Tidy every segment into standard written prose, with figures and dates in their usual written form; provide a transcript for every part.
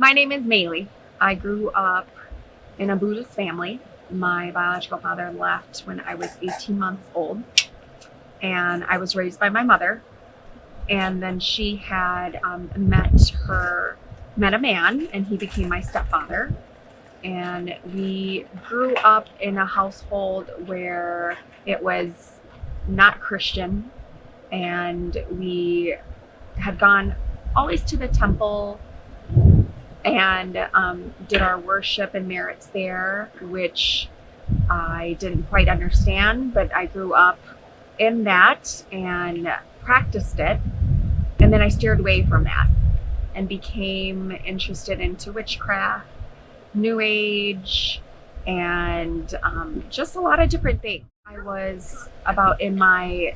My name is Maly. I grew up in a Buddhist family. My biological father left when I was 18 months old, and I was raised by my mother. And then she had met a man, and he became my stepfather. And we grew up in a household where it was not Christian, and we had gone always to the temple and did our worship and merits there, which I didn't quite understand, but I grew up in that and practiced it. And then I steered away from that and became interested into witchcraft, New Age, and just a lot of different things. I was about in my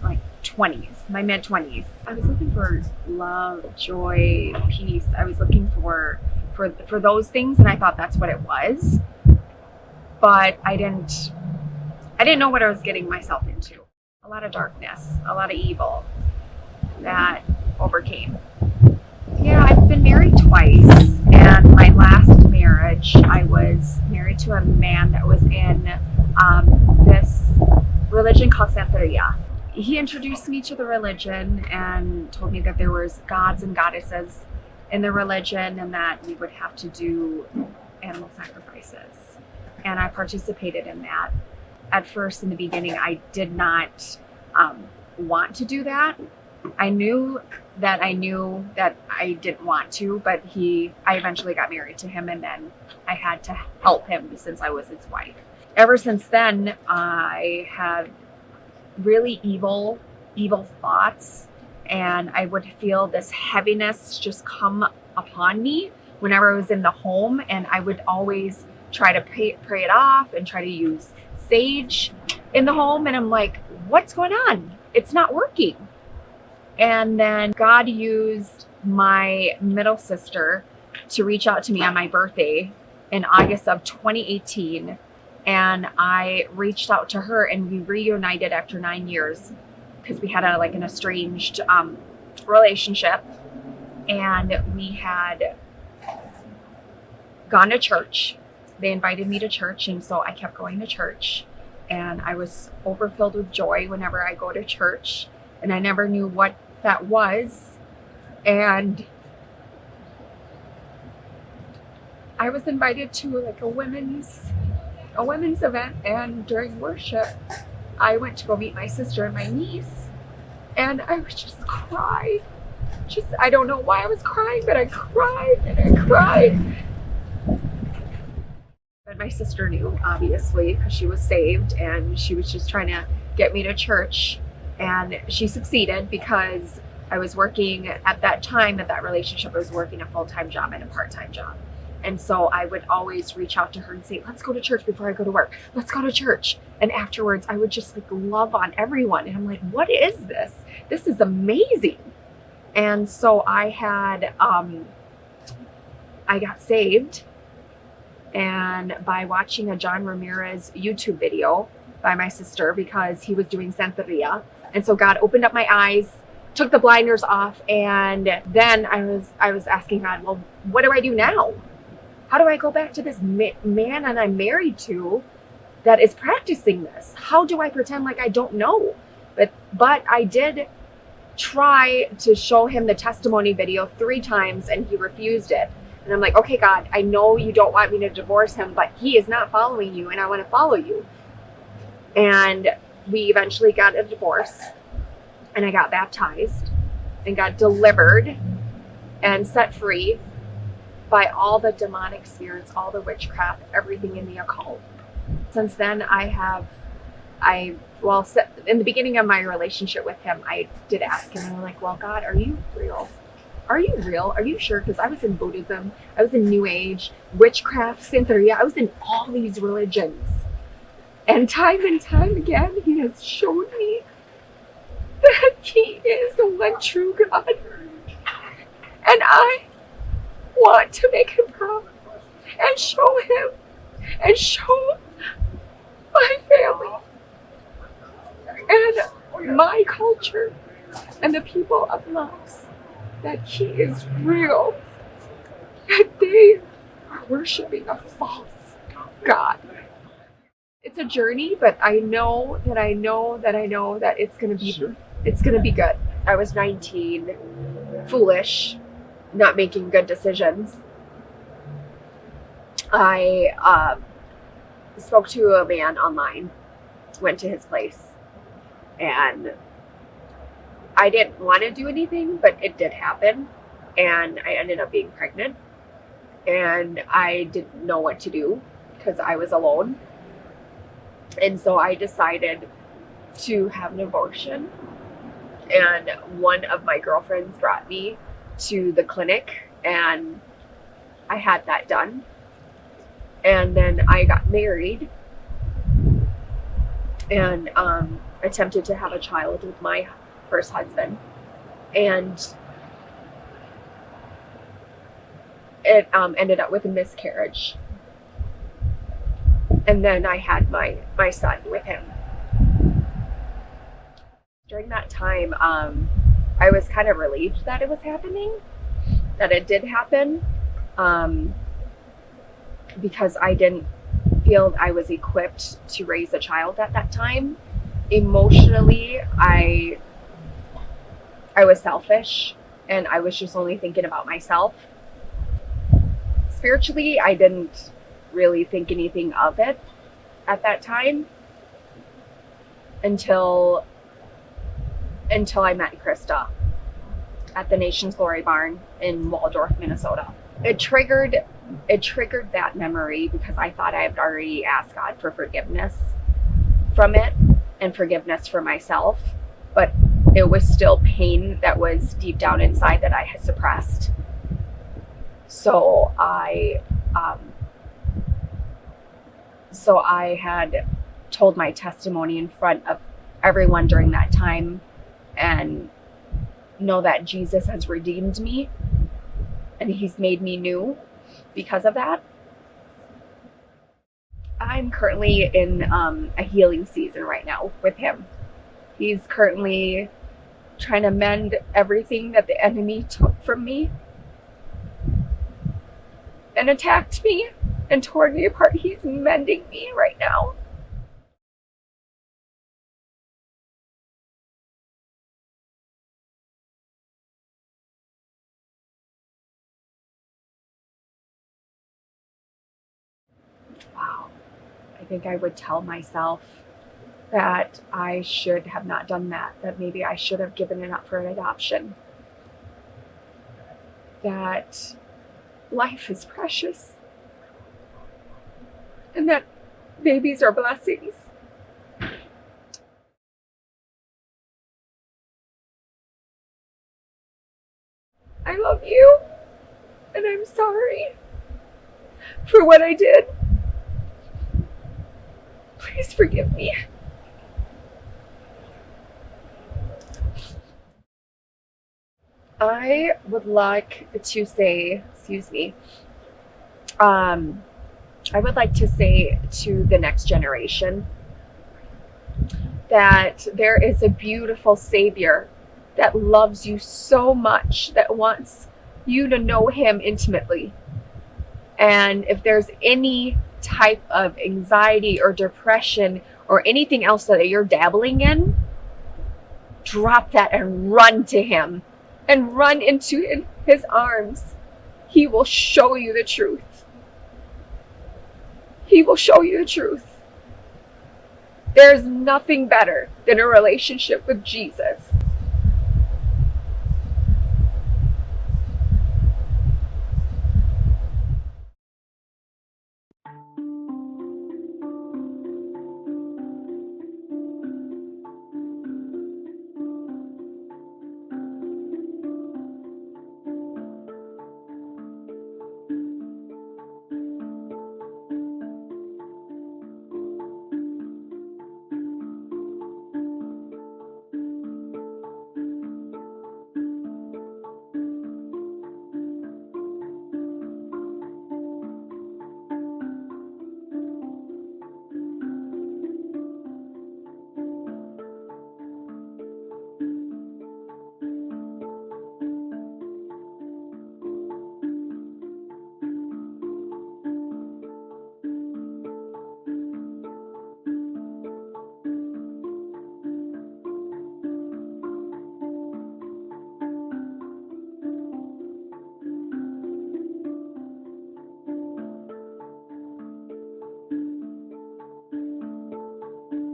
my mid 20s. I was looking for love, joy, peace. I was looking for those things, and I thought that's what it was. But I didn't know what I was getting myself into. A lot of darkness, a lot of evil that overcame. Yeah, I've been married twice, and my last marriage, I was married to a man that was in this religion called Santeria. He introduced me to the religion and told me that there was gods and goddesses in the religion and that we would have to do animal sacrifices. And I participated in that. At first, in the beginning, I did not want to do that. I knew that I didn't want to, but I eventually got married to him, and then I had to help him since I was his wife. Ever since then, I had really evil thoughts, and I would feel this heaviness just come upon me whenever I was in the home, and I would always try to pray it off and try to use sage in the home, and I'm like, what's going on? It's not working. And then God used my middle sister to reach out to me on my birthday in August of 2018. And I reached out to her, and we reunited after 9 years because we had an estranged relationship. And we had gone to church. They invited me to church, and so I kept going to church. And I was overfilled with joy whenever I go to church. And I never knew what that was. And I was invited to a women's event, and during worship, I went to go meet my sister and my niece, and I was just cried. I don't know why I was crying, but I cried and I cried. But my sister knew, obviously, because she was saved, and she was just trying to get me to church. And she succeeded because I was working at that time, at that relationship, I was working a full-time job and a part-time job. And so I would always reach out to her and say, let's go to church before I go to work. Let's go to church. And afterwards, I would just love on everyone. And I'm like, what is this? This is amazing. And so I got saved, and by watching a John Ramirez YouTube video by my sister, because he was doing Santeria. And so God opened up my eyes, took the blinders off, and then I was asking God, well, what do I do now? How do I go back to this man that I'm married to that is practicing this? How do I pretend like I don't know? But I did try to show him the testimony video 3 times and he refused it. And I'm like, okay, God, I know you don't want me to divorce him, but he is not following you and I want to follow you. And we eventually got a divorce and I got baptized and got delivered and set free by all the demonic spirits, all the witchcraft, everything in the occult. Since then, in the beginning of my relationship with him, I did ask him, I'm like, well, God, are you real? Are you real? Are you sure? Because I was in Buddhism, I was in New Age, witchcraft, Santeria, I was in all these religions. And time again, he has shown me that he is the one true God. And I want to make him proud and show him and show my family and my culture and the people of Laos that he is real, that they are worshiping a false God. It's a journey, but I know that it's gonna be good. I was 19, foolish, not making good decisions. I spoke to a man online, went to his place, and I didn't want to do anything, but it did happen, and I ended up being pregnant, and I didn't know what to do because I was alone, and so I decided to have an abortion. And one of my girlfriends brought me to the clinic and I had that done. And then I got married and attempted to have a child with my first husband. And it ended up with a miscarriage. And then I had my son with him. During that time, I was kind of relieved that it was happening, that it did happen, because I didn't feel I was equipped to raise a child at that time. Emotionally, I was selfish and I was just only thinking about myself. Spiritually, I didn't really think anything of it at that time until I met Krista at the Nation's Glory Barn in Waldorf, Minnesota. It triggered that memory because I thought I had already asked God for forgiveness from it and forgiveness for myself, but it was still pain that was deep down inside that I had suppressed. So I had told my testimony in front of everyone during that time and know that Jesus has redeemed me and he's made me new because of that. I'm currently in a healing season right now with him. He's currently trying to mend everything that the enemy took from me and attacked me and tore me apart. He's mending me right now. Wow. I think I would tell myself that I should have not done that, that maybe I should have given it up for an adoption, that life is precious, and that babies are blessings. I love you, and I'm sorry for what I did. Please forgive me. I would like to say, I would like to say to the next generation that there is a beautiful Savior that loves you so much, that wants you to know him intimately. And if there's any type of anxiety or depression or anything else that you're dabbling in, drop that and run to him and run into his arms. He will show you the truth. He will show you the truth. There's nothing better than a relationship with Jesus.